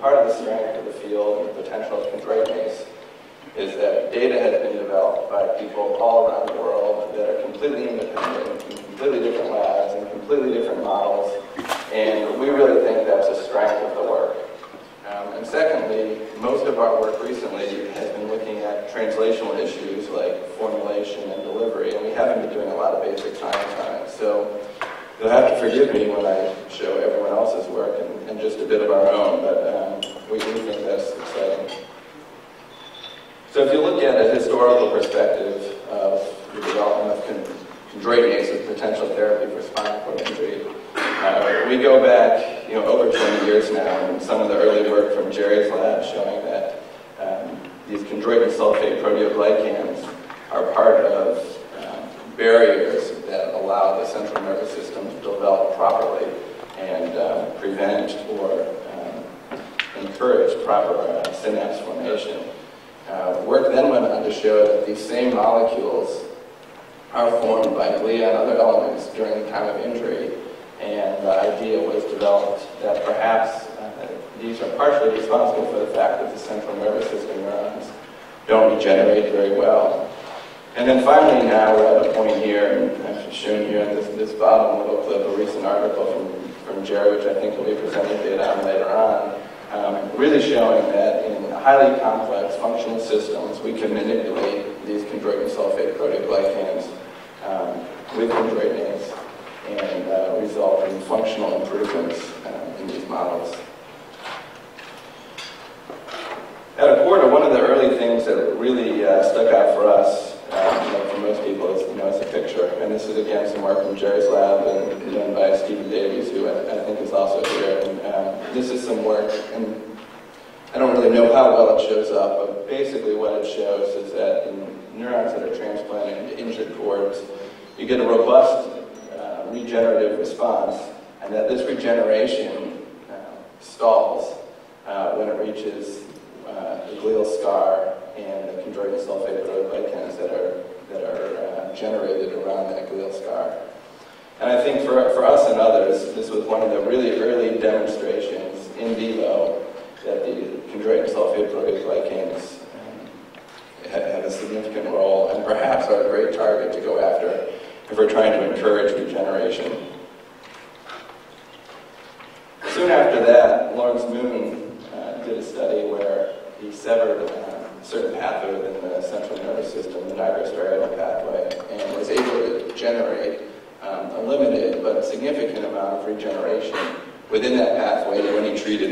part of the strength of the field and the potential of chondroitinase is that data has been developed by people all around the world that are completely independent, in completely different labs, and completely different models, and we really think that's a strength of the work. And secondly, most of our work recently has been looking at translational issues like formulation and delivery, and we haven't been doing a lot of basic science on it. So you'll have to forgive me when I show everyone else's work and just a bit of our own, but we do think that's exciting. So if you look at a historical perspective of the development of chondroitinase as potential therapy for spinal cord injury, we go back over 20 years now, and some of the early work from Jerry's lab showing that these chondroitin sulfate proteoglycans are part of barriers that allow the central nervous system to develop properly and prevent or encourage proper synapse formation. Work then went on to show that these same molecules are formed by glia and other elements during the time of injury, and the idea was developed that perhaps these are partially responsible for the fact that the central nervous system neurons don't regenerate very well. And then finally now we're at a point here, and I've shown here in this bottom little clip a recent article from Jerry, which I think will be presenting data on later on, really showing that in highly complex functional systems we can manipulate these chondroitin sulfate proteoglycans with chondroitinase and result in functional improvements in these models. At Acorda, one of the early things that really stuck out for us, for most people, is a picture. And this is again some work from Jerry's lab and done by Stephen Davies, who I think is also here. And this is some work, and I don't really know how well it shows up, but basically what it shows is that in neurons that are transplanted into injured cords, you get a robust regenerative response, and that this regeneration stalls when it reaches the glial scar and the chondroitin sulfate proteoglycans that are generated around that glial scar. And I think for us and others, this was one of the really early demonstrations in vivo that the chondroitin sulfate proteoglycans have a significant role and perhaps are a great target to go after if we're trying to encourage regeneration. Soon after that, Lawrence Moon did a study where he severed a certain pathway within the central nervous system, the nigrostriatal pathway, and was able to generate a limited but significant amount of regeneration within that pathway when he treated